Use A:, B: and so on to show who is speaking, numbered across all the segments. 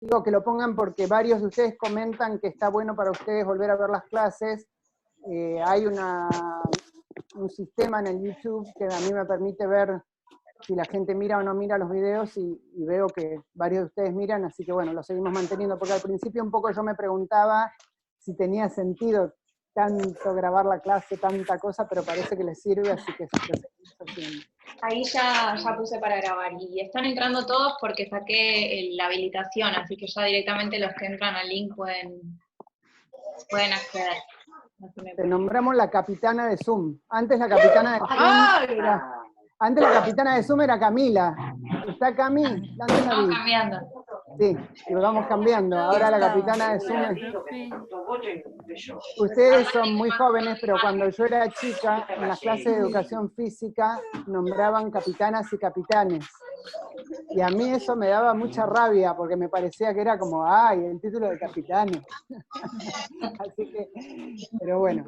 A: Digo que lo pongan porque varios de ustedes comentan que está bueno para ustedes volver a ver las clases. Hay un sistema en el YouTube que a mí me permite ver si la gente mira o no mira los videos y veo que varios de ustedes miran, así que bueno, lo seguimos manteniendo, porque al principio un poco yo me preguntaba si tenía sentido tanto grabar la clase, tanta cosa, pero parece que les sirve, así que lo seguimos haciendo.
B: Ahí ya puse para grabar y están entrando todos porque saqué la habilitación, así que ya directamente los que entran al link pueden acceder.
A: Te nombramos la capitana de Zoom. Antes la capitana de Zoom era Camila. ¿Está Cami?
B: Estamos cambiando.
A: Sí, y vamos cambiando. Ahora la capitana de Zoom es... Ustedes son muy jóvenes, pero cuando yo era chica, en las clases de educación física, nombraban capitanas y capitanes. Y a mí eso me daba mucha rabia, porque me parecía que era como, ¡ay, el título de capitanes! Así que, pero bueno,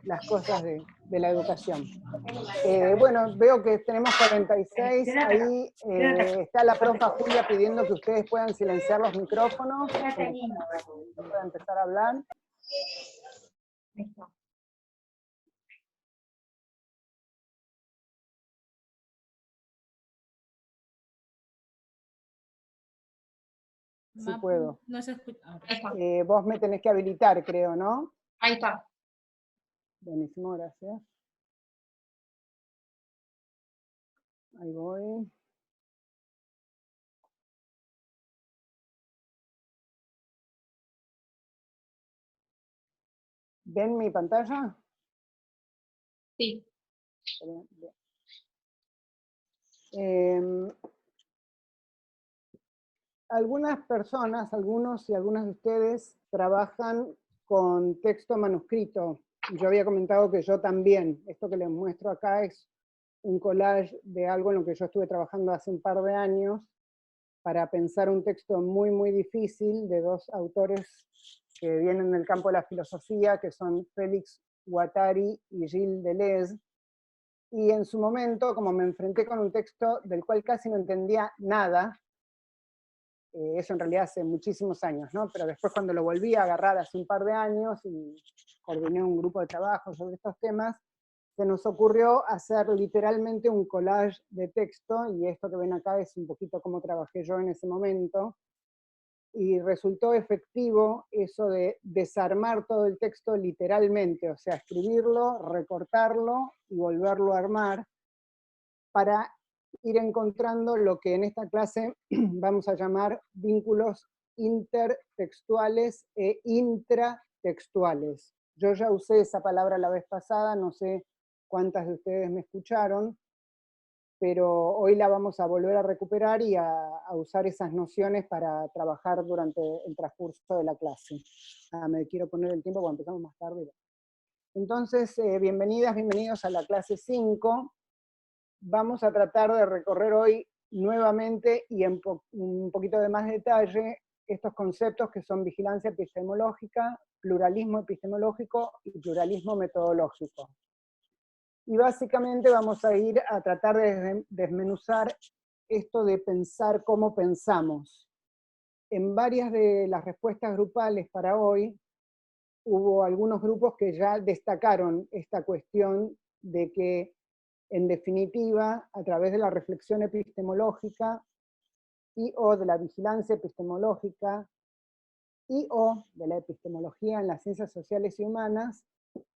A: las cosas de la educación. Bueno, veo que tenemos 46, ahí está la profa Julia pidiendo que ustedes puedan silenciar los micrófonos, para empezar a hablar. Sí puedo.
C: No se escucha.
A: Vos me tenés que habilitar, creo, ¿no?
B: Ahí está.
A: Buenísimo, gracias. Ahí voy. ¿Ven mi pantalla?
B: Sí.
A: Algunas personas, algunos y algunas de ustedes trabajan con texto manuscrito. Yo había comentado que yo también. Esto que les muestro acá es un collage de algo en lo que yo estuve trabajando hace un par de años para pensar un texto muy, muy difícil de dos autores que vienen del campo de la filosofía, que son Félix Guattari y Gilles Deleuze. Y en su momento, como me enfrenté con un texto del cual casi no entendía nada, eso en realidad hace muchísimos años, ¿no? Pero después cuando lo volví a agarrar hace un par de años y coordiné un grupo de trabajo sobre estos temas, se nos ocurrió hacer literalmente un collage de texto, y esto que ven acá es un poquito cómo trabajé yo en ese momento, y resultó efectivo eso de desarmar todo el texto literalmente, o sea, escribirlo, recortarlo y volverlo a armar, para ir encontrando lo que en esta clase vamos a llamar vínculos intertextuales e intratextuales. Yo ya usé esa palabra la vez pasada, no sé cuántas de ustedes me escucharon, pero hoy la vamos a volver a recuperar y a usar esas nociones para trabajar durante el transcurso de la clase. Me quiero poner el tiempo porque empezamos más tarde. Entonces, bienvenidas, bienvenidos a la clase 5. Vamos a tratar de recorrer hoy nuevamente y en un poquito de más detalle estos conceptos que son vigilancia epistemológica, pluralismo epistemológico y pluralismo metodológico. Y básicamente vamos a ir a tratar de desmenuzar esto de pensar cómo pensamos. En varias de las respuestas grupales para hoy, hubo algunos grupos que ya destacaron esta cuestión de que, en definitiva, a través de la reflexión epistemológica y o de la vigilancia epistemológica y o de la epistemología en las ciencias sociales y humanas,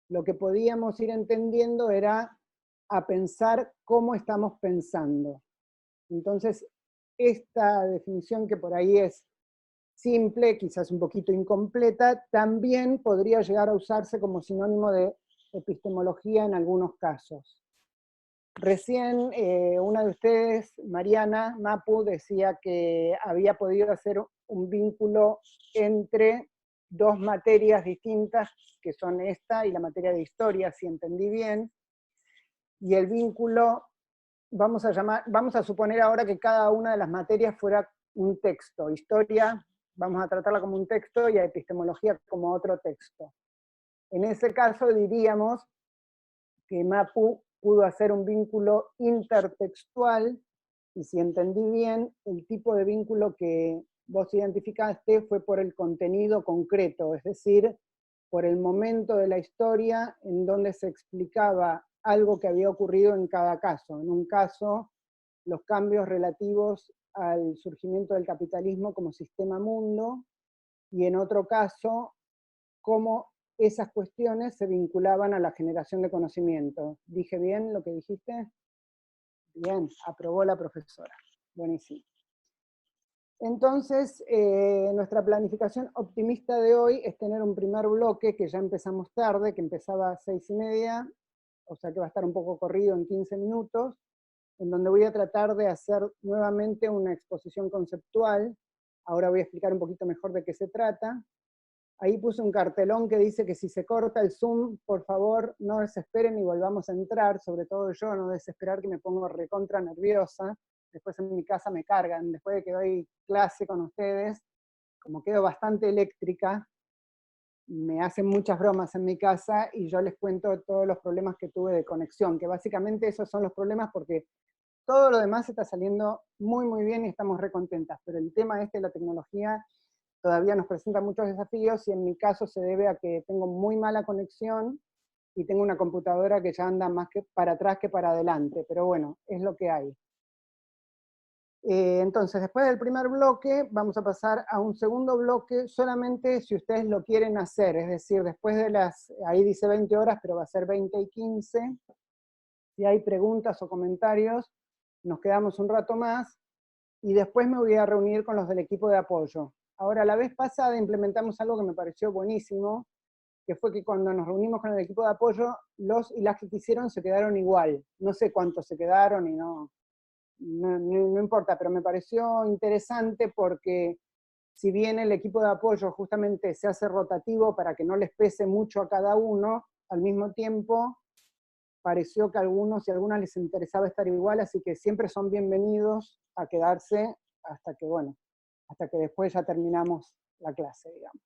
A: lo que podíamos ir entendiendo era a pensar cómo estamos pensando. Entonces, esta definición, que por ahí es simple, quizás un poquito incompleta, también podría llegar a usarse como sinónimo de epistemología en algunos casos. Recién una de ustedes, Mariana Mapu, decía que había podido hacer un vínculo entre dos materias distintas, que son esta y la materia de historia, si entendí bien, y el vínculo, vamos a suponer ahora que cada una de las materias fuera un texto. Historia vamos a tratarla como un texto y a epistemología como otro texto. En ese caso diríamos que Mapu pudo hacer un vínculo intertextual, y si entendí bien, el tipo de vínculo que vos identificaste fue por el contenido concreto, es decir, por el momento de la historia en donde se explicaba algo que había ocurrido en cada caso. En un caso, los cambios relativos al surgimiento del capitalismo como sistema mundo, y en otro caso, cómo esas cuestiones se vinculaban a la generación de conocimiento. ¿Dije bien lo que dijiste? Bien, aprobó la profesora. Buenísimo. Entonces, nuestra planificación optimista de hoy es tener un primer bloque que ya empezamos tarde, que empezaba a 6:30, o sea que va a estar un poco corrido en 15 minutos, en donde voy a tratar de hacer nuevamente una exposición conceptual. Ahora voy a explicar un poquito mejor de qué se trata. Ahí puse un cartelón que dice que si se corta el Zoom, por favor, no desesperen y volvamos a entrar, sobre todo yo, no desesperar que me pongo recontra nerviosa. Después en mi casa me cargan, después de que doy clase con ustedes, como quedo bastante eléctrica, me hacen muchas bromas en mi casa y yo les cuento todos los problemas que tuve de conexión, que básicamente esos son los problemas porque todo lo demás está saliendo muy muy bien y estamos recontentas, pero el tema de la tecnología todavía nos presenta muchos desafíos y en mi caso se debe a que tengo muy mala conexión y tengo una computadora que ya anda más que para atrás que para adelante, pero bueno, es lo que hay. Entonces, después del primer bloque, vamos a pasar a un segundo bloque, solamente si ustedes lo quieren hacer, es decir, después de ahí dice 20 horas, pero va a ser 20:15, si hay preguntas o comentarios, nos quedamos un rato más, y después me voy a reunir con los del equipo de apoyo. Ahora, la vez pasada implementamos algo que me pareció buenísimo, que fue que cuando nos reunimos con el equipo de apoyo, los y las que quisieron se quedaron igual. No sé cuántos se quedaron y no importa, pero me pareció interesante porque si bien el equipo de apoyo justamente se hace rotativo para que no les pese mucho a cada uno, al mismo tiempo pareció que a algunos y a algunas les interesaba estar igual, así que siempre son bienvenidos a quedarse hasta que, bueno, hasta que después ya terminamos la clase, digamos.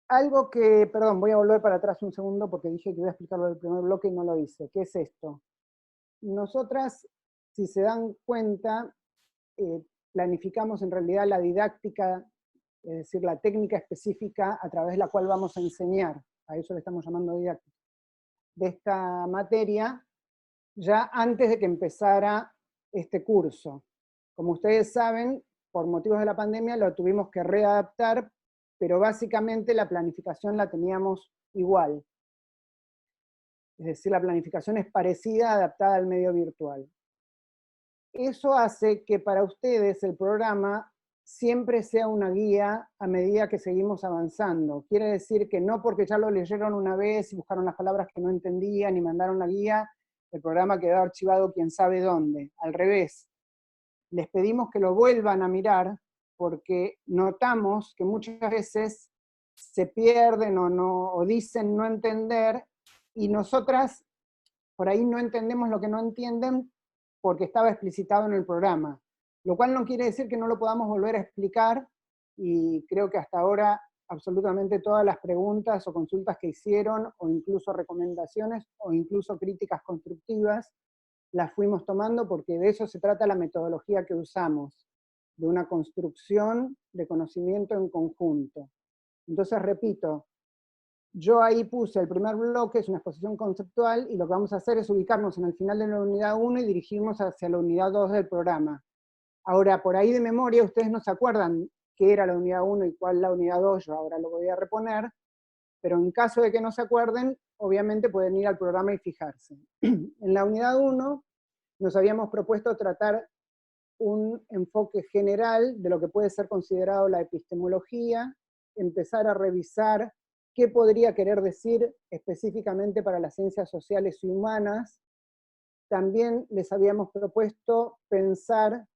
A: Algo que, perdón, voy a volver para atrás un segundo porque dije que iba a explicarlo del primer bloque y no lo hice. ¿Qué es esto? Nosotras, si se dan cuenta, planificamos en realidad la didáctica, es decir, la técnica específica a través de la cual vamos a enseñar, a eso le estamos llamando didáctica, de esta materia, ya antes de que empezara este curso. Como ustedes saben, por motivos de la pandemia lo tuvimos que readaptar, pero básicamente la planificación la teníamos igual. Es decir, la planificación es parecida, adaptada al medio virtual. Eso hace que para ustedes el programa siempre sea una guía a medida que seguimos avanzando. Quiere decir que no porque ya lo leyeron una vez y buscaron las palabras que no entendían y mandaron la guía, el programa quedó archivado quién sabe dónde. Al revés, les pedimos que lo vuelvan a mirar porque notamos que muchas veces se pierden o dicen no entender y nosotras por ahí no entendemos lo que no entienden porque estaba explicitado en el programa, lo cual no quiere decir que no lo podamos volver a explicar, y creo que hasta ahora absolutamente todas las preguntas o consultas que hicieron, o incluso recomendaciones, o incluso críticas constructivas, las fuimos tomando porque de eso se trata la metodología que usamos, de una construcción de conocimiento en conjunto. Entonces, repito, yo ahí puse el primer bloque, es una exposición conceptual, y lo que vamos a hacer es ubicarnos en el final de la unidad 1 y dirigirnos hacia la unidad 2 del programa. Ahora, por ahí de memoria, ustedes no se acuerdan qué era la unidad 1 y cuál la unidad 2, yo ahora lo voy a reponer, pero en caso de que no se acuerden, obviamente pueden ir al programa y fijarse. En la unidad 1 nos habíamos propuesto tratar un enfoque general de lo que puede ser considerado la epistemología, empezar a revisar qué podría querer decir específicamente para las ciencias sociales y humanas. También les habíamos propuesto pensar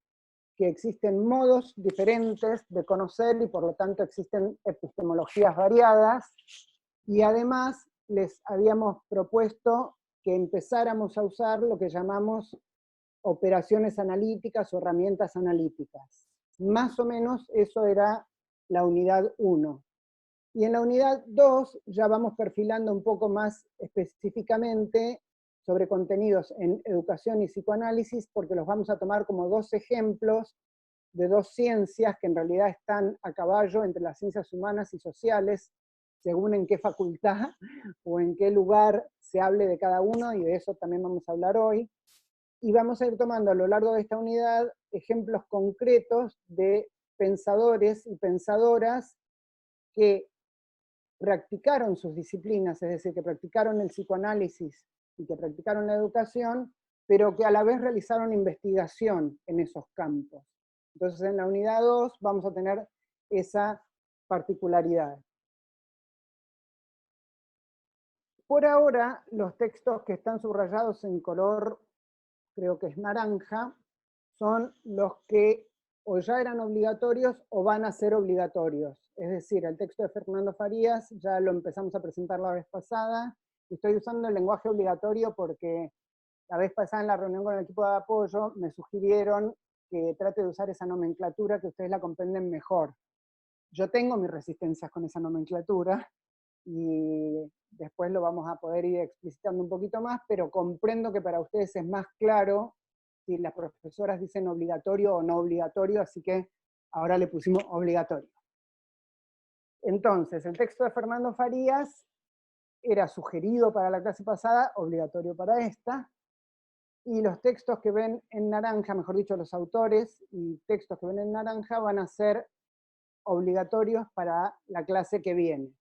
A: que existen modos diferentes de conocer y por lo tanto existen epistemologías variadas, y además les habíamos propuesto que empezáramos a usar lo que llamamos operaciones analíticas o herramientas analíticas. Más o menos eso era la unidad 1. Y en la unidad 2 ya vamos perfilando un poco más específicamente sobre contenidos en educación y psicoanálisis, porque los vamos a tomar como dos ejemplos de dos ciencias que en realidad están a caballo entre las ciencias humanas y sociales, según en qué facultad o en qué lugar se hable de cada uno, y de eso también vamos a hablar hoy. Y vamos a ir tomando a lo largo de esta unidad ejemplos concretos de pensadores y pensadoras que practicaron sus disciplinas, es decir, que practicaron el psicoanálisis y que practicaron la educación, pero que a la vez realizaron investigación en esos campos. Entonces en la unidad 2 vamos a tener esa particularidad. Por ahora, los textos que están subrayados en color, creo que es naranja, son los que o ya eran obligatorios o van a ser obligatorios. Es decir, el texto de Fernando Farías ya lo empezamos a presentar la vez pasada. Estoy usando el lenguaje obligatorio porque la vez pasada en la reunión con el equipo de apoyo me sugirieron que trate de usar esa nomenclatura, que ustedes la comprenden mejor. Yo tengo mis resistencias con esa nomenclatura y después lo vamos a poder ir explicitando un poquito más, pero comprendo que para ustedes es más claro si las profesoras dicen obligatorio o no obligatorio, así que ahora le pusimos obligatorio. Entonces, el texto de Fernando Farías era sugerido para la clase pasada, obligatorio para esta, y los textos que ven en naranja, mejor dicho, los autores y textos que ven en naranja van a ser obligatorios para la clase que viene.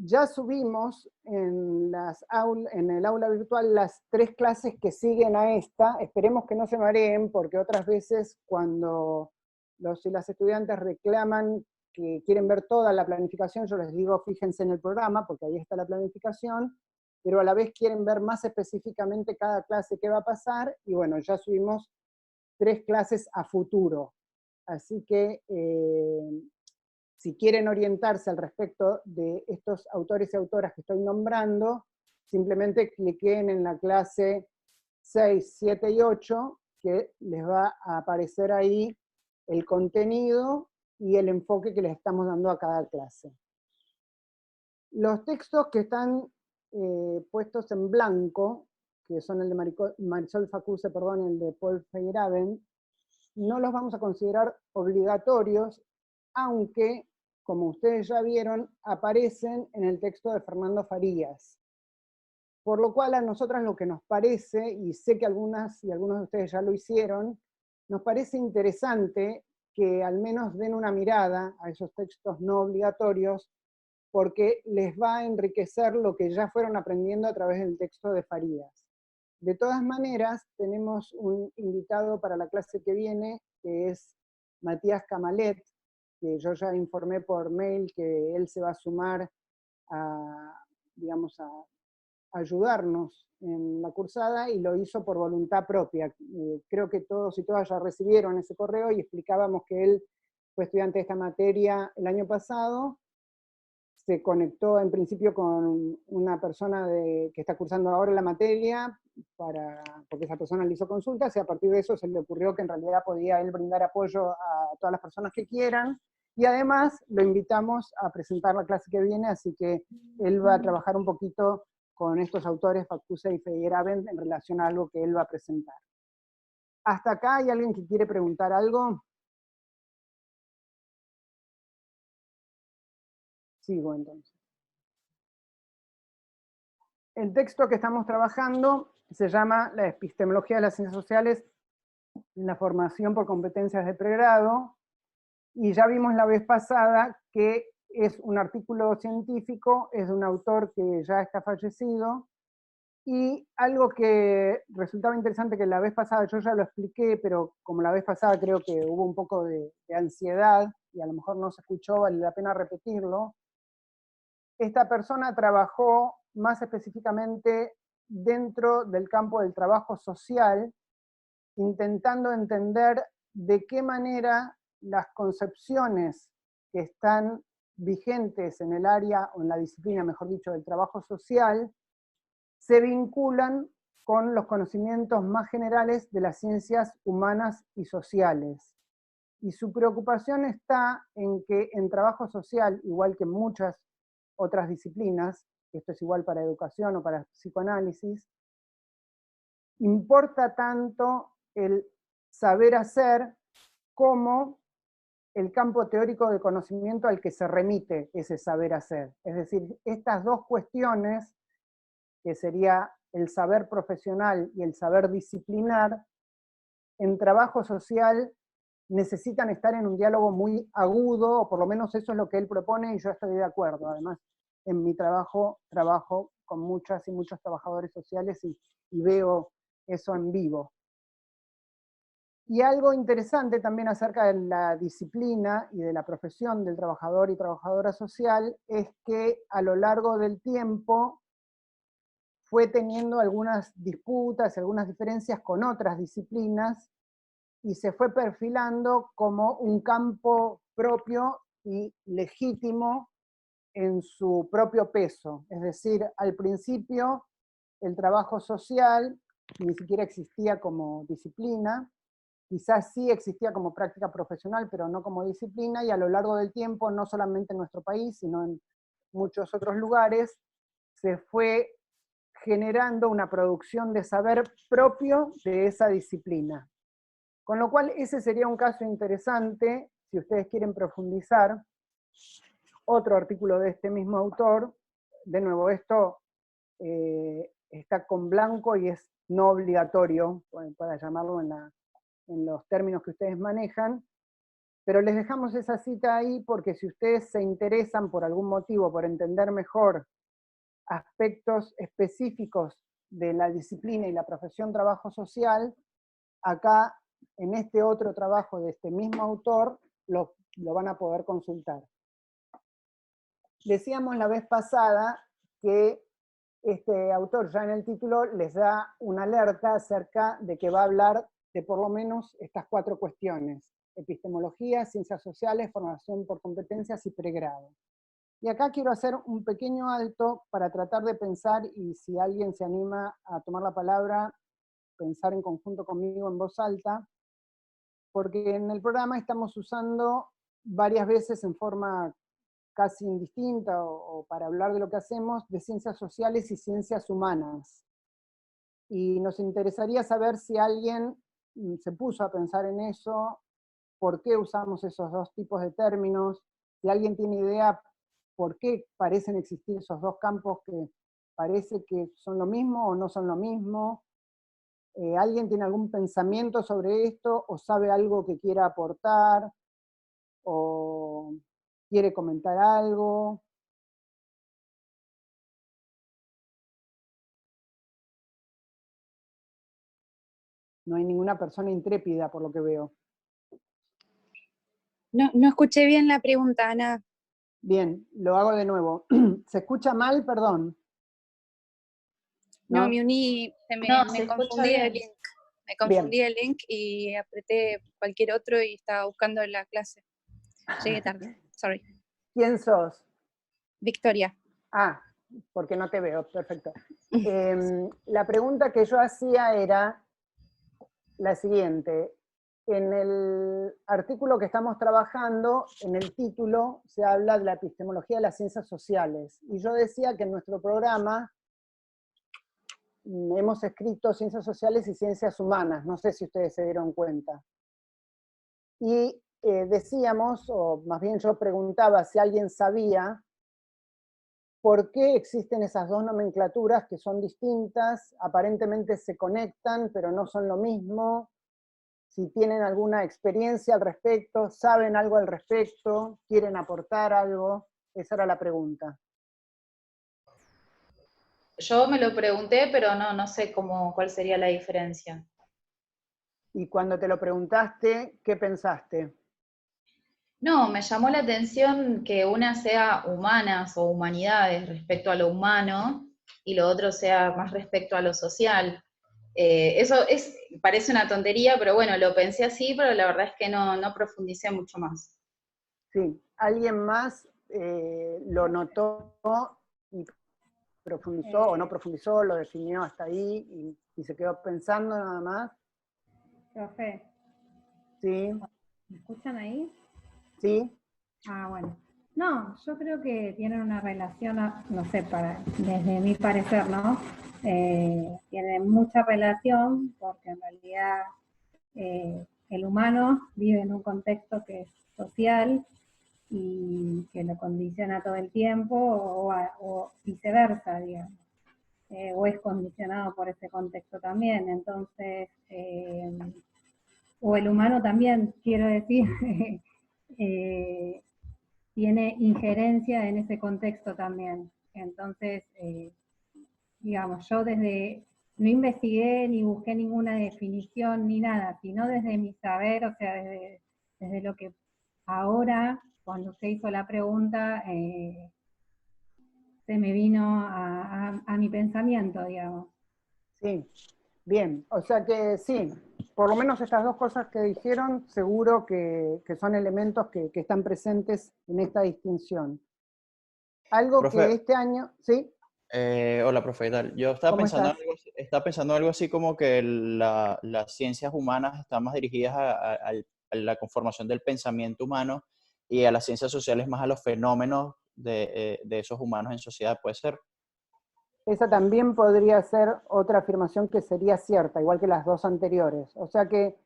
A: Ya subimos en el aula virtual las 3 clases que siguen a esta. Esperemos que no se mareen, porque otras veces cuando los y las estudiantes reclaman que quieren ver toda la planificación, yo les digo fíjense en el programa, porque ahí está la planificación, pero a la vez quieren ver más específicamente cada clase que va a pasar, y bueno, ya subimos 3 clases a futuro. Así que si quieren orientarse al respecto de estos autores y autoras que estoy nombrando, simplemente cliquen en la clase 6, 7 y 8, que les va a aparecer ahí el contenido y el enfoque que les estamos dando a cada clase. Los textos que están puestos en blanco, que son el de Marisol Facuse, perdón, el de Paul Feyerabend, no los vamos a considerar obligatorios, aunque, como ustedes ya vieron, aparecen en el texto de Fernando Farías. Por lo cual a nosotras lo que nos parece, y sé que algunas y algunos de ustedes ya lo hicieron, nos parece interesante que al menos den una mirada a esos textos no obligatorios, porque les va a enriquecer lo que ya fueron aprendiendo a través del texto de Farías. De todas maneras, tenemos un invitado para la clase que viene, que es Matías Camalet, que yo ya informé por mail que él se va a sumar a, digamos, a ayudarnos en la cursada, y lo hizo por voluntad propia. Creo que todos y todas ya recibieron ese correo y explicábamos que él fue estudiante de esta materia el año pasado, se conectó en principio con una persona que está cursando ahora la materia, porque esa persona le hizo consultas, y a partir de eso se le ocurrió que en realidad podía él brindar apoyo a todas las personas que quieran, y además lo invitamos a presentar la clase que viene, así que él va a trabajar un poquito con estos autores, Facuse y Feyerabend, en relación a algo que él va a presentar. ¿Hasta acá hay alguien que quiere preguntar algo? Sigo entonces. El texto que estamos trabajando se llama La epistemología de las ciencias sociales en la formación por competencias de pregrado, y ya vimos la vez pasada que es un artículo científico, es de un autor que ya está fallecido, y algo que resultaba interesante, que la vez pasada yo ya lo expliqué, pero como la vez pasada creo que hubo un poco de ansiedad, y a lo mejor no se escuchó, vale la pena repetirlo. Esta persona trabajó más específicamente dentro del campo del trabajo social, intentando entender de qué manera las concepciones que están vigentes en el área, o en la disciplina, mejor dicho, del trabajo social, se vinculan con los conocimientos más generales de las ciencias humanas y sociales. Y su preocupación está en que en trabajo social, igual que en muchas otras disciplinas, esto es igual para educación o para psicoanálisis, importa tanto el saber hacer como el campo teórico de conocimiento al que se remite ese saber hacer. Es decir, estas dos cuestiones, que sería el saber profesional y el saber disciplinar, en trabajo social necesitan estar en un diálogo muy agudo, o por lo menos eso es lo que él propone, y yo estoy de acuerdo. Además, en mi trabajo con muchas y muchos trabajadores sociales y veo eso en vivo. Y algo interesante también acerca de la disciplina y de la profesión del trabajador y trabajadora social es que a lo largo del tiempo fue teniendo algunas disputas, algunas diferencias con otras disciplinas, y se fue perfilando como un campo propio y legítimo en su propio peso. Es decir, al principio el trabajo social ni siquiera existía como disciplina, quizás sí existía como práctica profesional, pero no como disciplina, y a lo largo del tiempo, no solamente en nuestro país, sino en muchos otros lugares, se fue generando una producción de saber propio de esa disciplina. Con lo cual, ese sería un caso interesante, si ustedes quieren profundizar. Otro artículo de este mismo autor, de nuevo, esto está con blanco y es no obligatorio, para llamarlo en los términos que ustedes manejan, pero les dejamos esa cita ahí porque si ustedes se interesan por algún motivo, por entender mejor aspectos específicos de la disciplina y la profesión trabajo social, acá en este otro trabajo de este mismo autor lo van a poder consultar. Decíamos la vez pasada que este autor ya en el título les da una alerta acerca de que va a hablar de por lo menos estas 4 cuestiones: epistemología, ciencias sociales, formación por competencias y pregrado. Y acá quiero hacer un pequeño alto para tratar de pensar, y si alguien se anima a tomar la palabra, pensar en conjunto conmigo en voz alta, porque en el programa estamos usando varias veces en forma casi indistinta o para hablar de lo que hacemos, de ciencias sociales y ciencias humanas. Y nos interesaría saber si alguien se puso a pensar en eso, por qué usamos esos dos tipos de términos, si alguien tiene idea por qué parecen existir esos dos campos que parece que son lo mismo o no son lo mismo. ¿Alguien tiene algún pensamiento sobre esto o sabe algo que quiera aportar o quiere comentar algo? No hay ninguna persona intrépida por lo que veo.
C: No escuché bien la pregunta, Ana.
A: Bien, lo hago de nuevo. ¿Se escucha mal? Perdón.
C: No, me uní, me confundí el link. Me confundí el link y apreté cualquier otro y estaba buscando la clase. Llegué tarde, sorry.
A: ¿Quién sos?
C: Victoria.
A: Ah, porque no te veo, perfecto. La pregunta que yo hacía era la siguiente. En el artículo que estamos trabajando, en el título, se habla de la epistemología de las ciencias sociales. Y yo decía que en nuestro programa hemos escrito ciencias sociales y ciencias humanas. No sé si ustedes se dieron cuenta. Y decíamos, o más bien yo preguntaba si alguien sabía por qué existen esas dos nomenclaturas que son distintas, aparentemente se conectan, pero no son lo mismo. Si tienen alguna experiencia al respecto, saben algo al respecto, quieren aportar algo. Esa era la pregunta.
D: Yo me lo pregunté, pero no sé cuál sería la diferencia.
A: Y cuando te lo preguntaste, ¿qué pensaste?
D: No, me llamó la atención que una sea humanas o humanidades respecto a lo humano y lo otro sea más respecto a lo social. Eso parece una tontería, pero bueno, lo pensé así, pero la verdad es que no profundicé mucho más.
A: Sí, ¿alguien más lo notó y profundizó o no profundizó, lo definió hasta ahí y se quedó pensando nada más?
E: Profe.
A: Sí.
E: ¿Me escuchan ahí?
A: Sí.
E: Ah, bueno. No, yo creo que tienen una relación, no sé, desde mi parecer, ¿no? Tienen mucha relación porque en realidad el humano vive en un contexto que es social y que lo condiciona todo el tiempo, o viceversa, digamos. O es condicionado por ese contexto también. Entonces, o el humano también, quiero decir, tiene injerencia en ese contexto también. Entonces, digamos, yo no investigué ni busqué ninguna definición ni nada, sino desde mi saber, o sea, desde lo que ahora, cuando se hizo la pregunta, se me vino a mi pensamiento, digamos.
A: Sí, bien, o sea que sí, por lo menos estas dos cosas que dijeron, seguro que son elementos que están presentes en esta distinción. Algo
F: Profe,
A: que este año, ¿sí?
F: Hola, profe, ¿qué tal? Yo estaba
A: ¿Cómo
F: pensando,
A: estás?
F: estaba pensando algo así como que las ciencias humanas están más dirigidas a la conformación del pensamiento humano y a las ciencias sociales más a los fenómenos de esos humanos en sociedad, ¿puede ser?
A: Esa también podría ser otra afirmación que sería cierta, igual que las dos anteriores. O sea que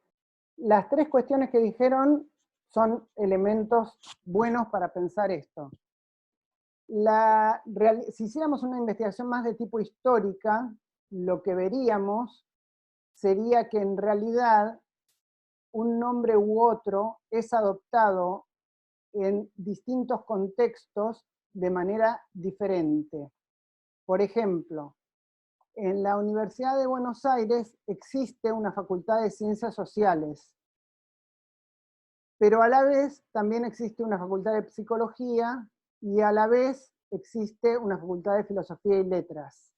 A: las tres cuestiones que dijeron son elementos buenos para pensar esto. Si hiciéramos una investigación más de tipo histórica, lo que veríamos sería que en realidad un nombre u otro es adoptado en distintos contextos de manera diferente. Por ejemplo, en la Universidad de Buenos Aires existe una facultad de ciencias sociales, pero a la vez también existe una facultad de psicología y a la vez existe una facultad de filosofía y letras.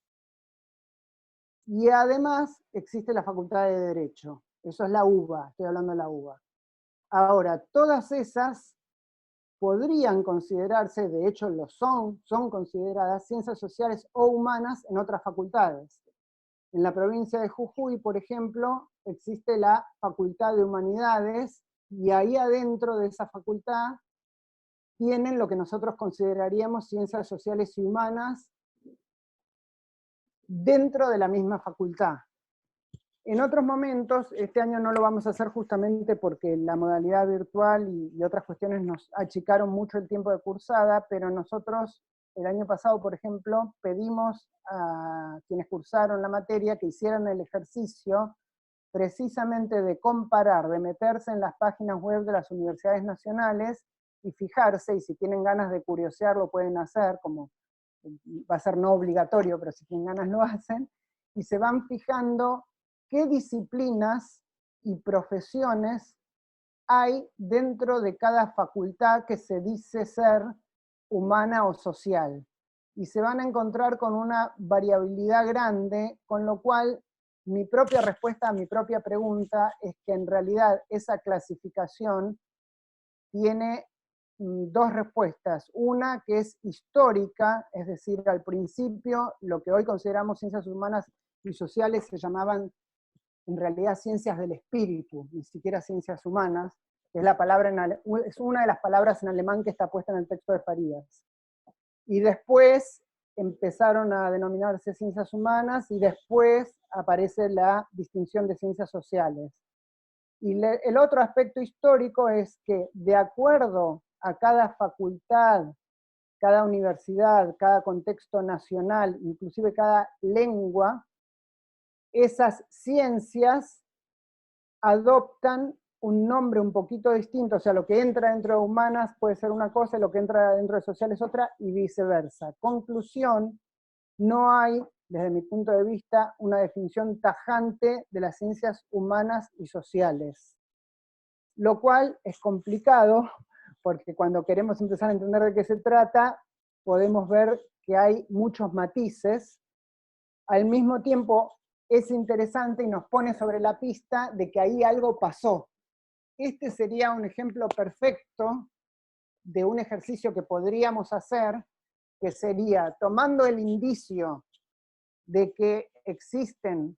A: Y además existe la facultad de derecho. Eso es la UBA, estoy hablando de la UBA. Ahora, todas esas podrían considerarse, de hecho lo son consideradas ciencias sociales o humanas en otras facultades. En la provincia de Jujuy, por ejemplo, existe la Facultad de Humanidades y ahí adentro de esa facultad tienen lo que nosotros consideraríamos ciencias sociales y humanas dentro de la misma facultad. En otros momentos, este año no lo vamos a hacer justamente porque la modalidad virtual y otras cuestiones nos achicaron mucho el tiempo de cursada, pero nosotros el año pasado, por ejemplo, pedimos a quienes cursaron la materia que hicieran el ejercicio precisamente de comparar, de meterse en las páginas web de las universidades nacionales y fijarse, y si tienen ganas de curiosear lo pueden hacer, como va a ser no obligatorio, pero si tienen ganas lo hacen, y se van fijando qué disciplinas y profesiones hay dentro de cada facultad que se dice ser humana o social. Y se van a encontrar con una variabilidad grande, con lo cual mi propia respuesta a mi propia pregunta es que en realidad esa clasificación tiene dos respuestas. Una que es histórica, es decir, al principio lo que hoy consideramos ciencias humanas y sociales se llamaban en realidad ciencias del espíritu, ni siquiera ciencias humanas, que es, es una de las palabras en alemán que está puesta en el texto de Farías. Y después empezaron a denominarse ciencias humanas y después aparece la distinción de ciencias sociales. Y el otro aspecto histórico es que de acuerdo a cada facultad, cada universidad, cada contexto nacional, inclusive cada lengua, esas ciencias adoptan un nombre un poquito distinto, o sea, lo que entra dentro de humanas puede ser una cosa, y lo que entra dentro de sociales otra, y viceversa. Conclusión, no hay, desde mi punto de vista, una definición tajante de las ciencias humanas y sociales. Lo cual es complicado, porque cuando queremos empezar a entender de qué se trata, podemos ver que hay muchos matices. Al mismo tiempo, es interesante y nos pone sobre la pista de que ahí algo pasó. Este sería un ejemplo perfecto de un ejercicio que podríamos hacer, que sería tomando el indicio de que existen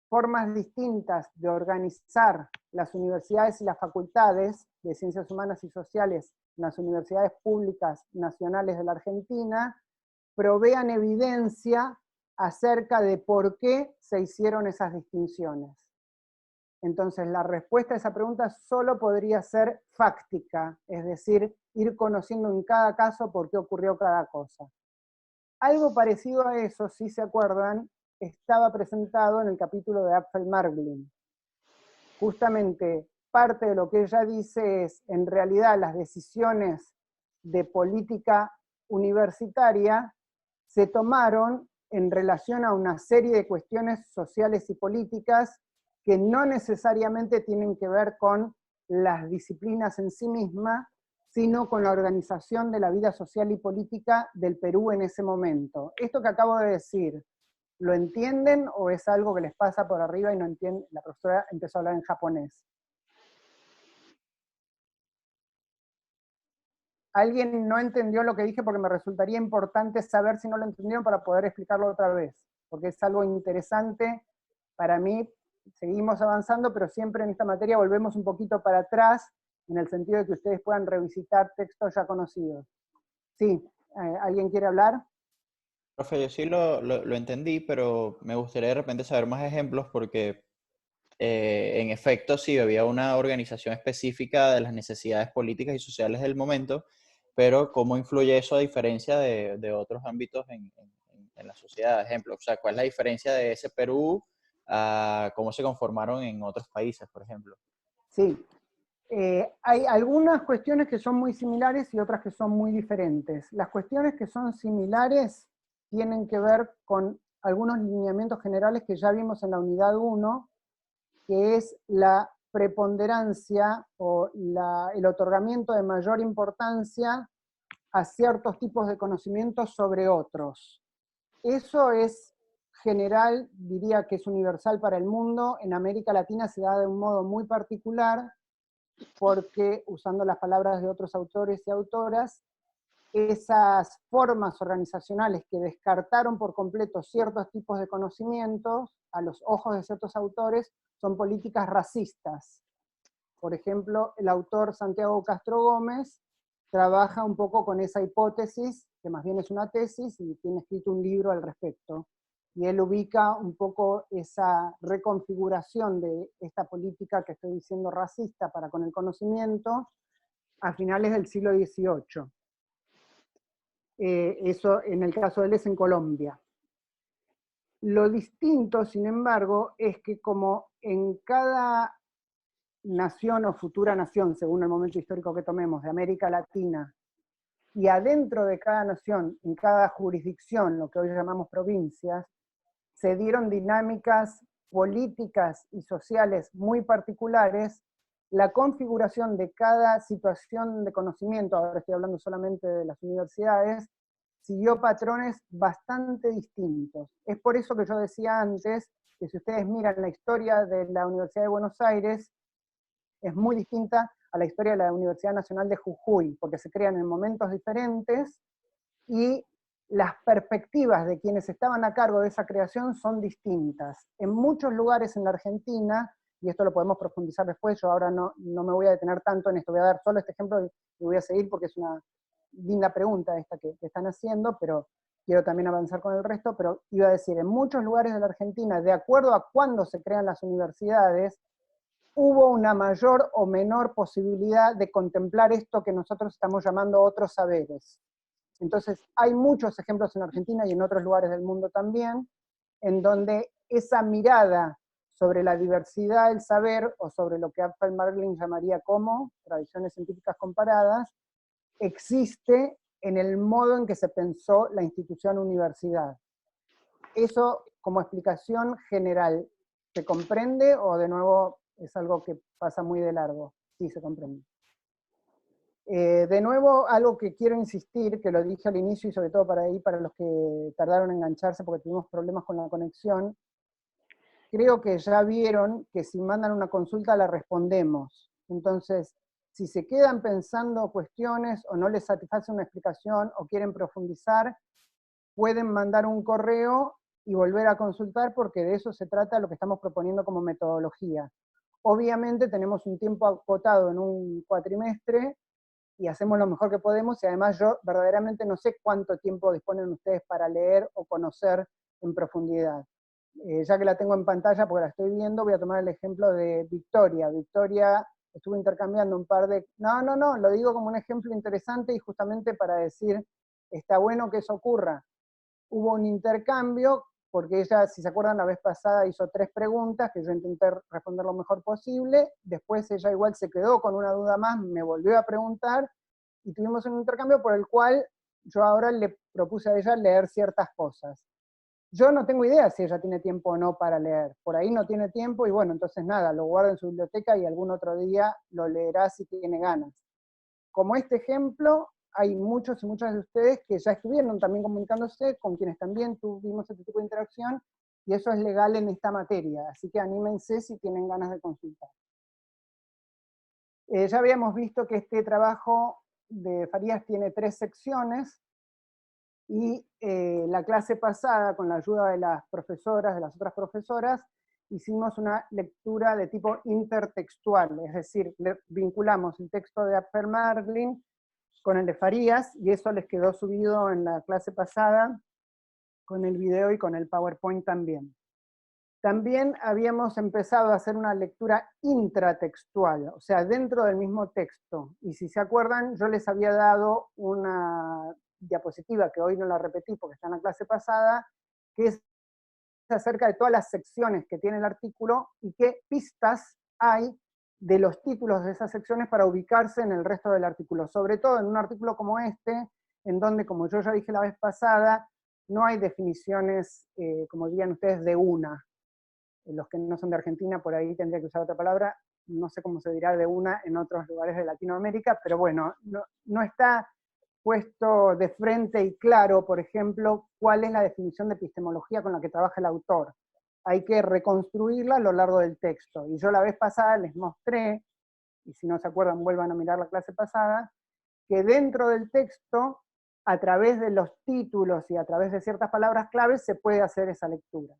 A: formas distintas de organizar las universidades y las facultades de ciencias humanas y sociales en las universidades públicas nacionales de la Argentina, provean evidencia acerca de por qué se hicieron esas distinciones. Entonces, la respuesta a esa pregunta solo podría ser fáctica, es decir, ir conociendo en cada caso por qué ocurrió cada cosa. Algo parecido a eso, si se acuerdan, estaba presentado en el capítulo de Apfel-Margolin. Justamente, parte de lo que ella dice es, en realidad, las decisiones de política universitaria se tomaron en relación a una serie de cuestiones sociales y políticas que no necesariamente tienen que ver con las disciplinas en sí mismas, sino con la organización de la vida social y política del Perú en ese momento. Esto que acabo de decir, ¿lo entienden o es algo que les pasa por arriba y no entienden? La profesora empezó a hablar en japonés. ¿Alguien no entendió lo que dije? Porque me resultaría importante saber si no lo entendieron para poder explicarlo otra vez, porque es algo interesante para mí. Seguimos avanzando, pero siempre en esta materia volvemos un poquito para atrás, en el sentido de que ustedes puedan revisitar textos ya conocidos. Sí, ¿alguien quiere hablar?
F: Profe, yo sí lo entendí, pero me gustaría de repente saber más ejemplos porque en efecto sí había una organización específica de las necesidades políticas y sociales del momento, pero ¿cómo influye eso a diferencia de otros ámbitos en la sociedad? Ejemplo, o sea, ¿cuál es la diferencia de ese Perú a cómo se conformaron en otros países, por ejemplo?
A: Sí, hay algunas cuestiones que son muy similares y otras que son muy diferentes. Las cuestiones que son similares tienen que ver con algunos lineamientos generales que ya vimos en la unidad 1, que es la preponderancia o el otorgamiento de mayor importancia a ciertos tipos de conocimientos sobre otros. Eso es general, diría que es universal para el mundo. En América Latina se da de un modo muy particular, porque, usando las palabras de otros autores y autoras, esas formas organizacionales que descartaron por completo ciertos tipos de conocimientos, a los ojos de ciertos autores, son políticas racistas. Por ejemplo, el autor Santiago Castro Gómez trabaja un poco con esa hipótesis, que más bien es una tesis, y tiene escrito un libro al respecto. Y él ubica un poco esa reconfiguración de esta política que estoy diciendo racista para con el conocimiento a finales del siglo XVIII. Eso en el caso de él es en Colombia. Lo distinto, sin embargo, es que como en cada nación o futura nación, según el momento histórico que tomemos, de América Latina, y adentro de cada nación, en cada jurisdicción, lo que hoy llamamos provincias, se dieron dinámicas políticas y sociales muy particulares, la configuración de cada situación de conocimiento, ahora estoy hablando solamente de las universidades, siguió patrones bastante distintos. Es por eso que yo decía antes que si ustedes miran la historia de la Universidad de Buenos Aires, es muy distinta a la historia de la Universidad Nacional de Jujuy, porque se crean en momentos diferentes y las perspectivas de quienes estaban a cargo de esa creación son distintas. En muchos lugares en la Argentina, y esto lo podemos profundizar después, yo ahora no me voy a detener tanto en esto, voy a dar solo este ejemplo y voy a seguir porque es una linda pregunta esta que están haciendo, pero quiero también avanzar con el resto, pero iba a decir, en muchos lugares de la Argentina, de acuerdo a cuándo se crean las universidades, hubo una mayor o menor posibilidad de contemplar esto que nosotros estamos llamando otros saberes. Entonces, hay muchos ejemplos en Argentina y en otros lugares del mundo también, en donde esa mirada sobre la diversidad del saber, o sobre lo que Apfel-Margolin llamaría como tradiciones científicas comparadas, existe en el modo en que se pensó la institución universidad. Eso, como explicación general, ¿se comprende o de nuevo es algo que pasa muy de largo? Sí, se comprende. De nuevo, algo que quiero insistir, que lo dije al inicio y sobre todo para los que tardaron en engancharse porque tuvimos problemas con la conexión, creo que ya vieron que si mandan una consulta la respondemos. Entonces, si se quedan pensando cuestiones o no les satisface una explicación o quieren profundizar, pueden mandar un correo y volver a consultar porque de eso se trata lo que estamos proponiendo como metodología. Obviamente tenemos un tiempo acotado en un cuatrimestre y hacemos lo mejor que podemos, y además yo verdaderamente no sé cuánto tiempo disponen ustedes para leer o conocer en profundidad. ya que la tengo en pantalla porque la estoy viendo, voy a tomar el ejemplo de Victoria. Victoria estuvo intercambiando un par de... No, lo digo como un ejemplo interesante y justamente para decir, está bueno que eso ocurra. Hubo un intercambio, porque ella, si se acuerdan, la vez pasada hizo 3 preguntas, que yo intenté responder lo mejor posible, después ella igual se quedó con una duda más, me volvió a preguntar, y tuvimos un intercambio por el cual yo ahora le propuse a ella leer ciertas cosas. Yo no tengo idea si ella tiene tiempo o no para leer. Por ahí no tiene tiempo y bueno, entonces nada, lo guarda en su biblioteca y algún otro día lo leerá si tiene ganas. Como este ejemplo, hay muchos y muchas de ustedes que ya estuvieron también comunicándose, con quienes también tuvimos este tipo de interacción, y eso es legal en esta materia, así que anímense si tienen ganas de consultar. Ya habíamos visto que este trabajo de Farías tiene 3 secciones, y la clase pasada, con la ayuda de las profesoras, de las otras profesoras, hicimos una lectura de tipo intertextual, es decir, vinculamos el texto de Apfel Marlin con el de Farías, y eso les quedó subido en la clase pasada, con el video y con el PowerPoint también. También habíamos empezado a hacer una lectura intratextual, o sea, dentro del mismo texto. Y si se acuerdan, yo les había dado una diapositiva, que hoy no la repetí porque está en la clase pasada, que es acerca de todas las secciones que tiene el artículo y qué pistas hay de los títulos de esas secciones para ubicarse en el resto del artículo. Sobre todo en un artículo como este, en donde, como yo ya dije la vez pasada, no hay definiciones, como dirían ustedes, de una. Los que no son de Argentina, por ahí tendría que usar otra palabra, no sé cómo se dirá de una en otros lugares de Latinoamérica, pero bueno, no está puesto de frente y claro, por ejemplo, cuál es la definición de epistemología con la que trabaja el autor. Hay que reconstruirla a lo largo del texto. Y yo la vez pasada les mostré, y si no se acuerdan vuelvan a mirar la clase pasada, que dentro del texto, a través de los títulos y a través de ciertas palabras claves, se puede hacer esa lectura.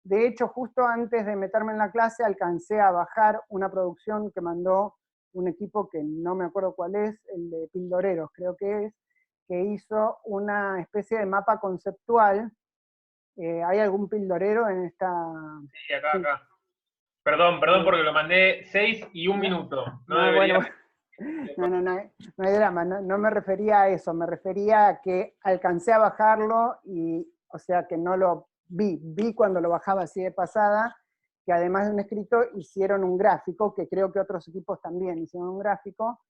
A: De hecho, justo antes de meterme en la clase, alcancé a bajar una producción que mandó un equipo que no me acuerdo cuál es, el de Pildoreros creo que es, que hizo una especie de mapa conceptual. ¿Hay algún pildorero en esta...?
G: Sí, acá. Perdón porque lo mandé 6 y 1 minuto. No debería...
A: Bueno. No hay drama, no me refería a eso, me refería a que alcancé a bajarlo y, o sea, que no lo vi cuando lo bajaba así de pasada, que además de un escrito hicieron un gráfico, que creo que otros equipos también hicieron un gráfico,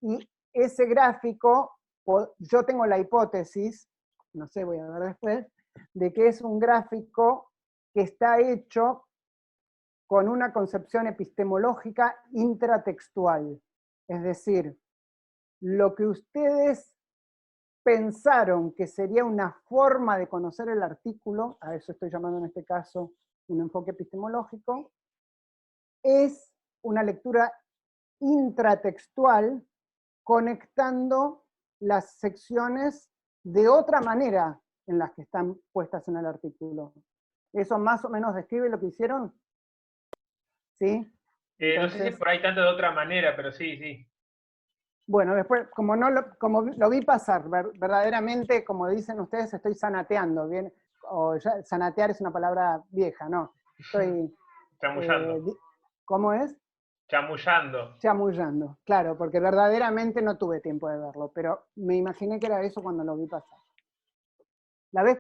A: y ese gráfico, yo tengo la hipótesis, no sé, voy a ver después, de que es un gráfico que está hecho con una concepción epistemológica intratextual. Es decir, lo que ustedes pensaron que sería una forma de conocer el artículo, a eso estoy llamando en este caso un enfoque epistemológico, es una lectura intratextual conectando las secciones de otra manera en las que están puestas en el artículo. ¿Eso más o menos describe lo que hicieron? ¿Sí?
G: Entonces, no sé si por ahí tanto de otra manera, pero sí.
A: Bueno, después, como lo vi pasar, verdaderamente, como dicen ustedes, estoy sanateando, ¿bien? O ya, sanatear es una palabra vieja, ¿no? Estoy...
G: Chamullando.
A: ¿Cómo es?
G: Chamullando.
A: Chamullando, claro, porque verdaderamente no tuve tiempo de verlo, pero me imaginé que era eso cuando lo vi pasar. La vez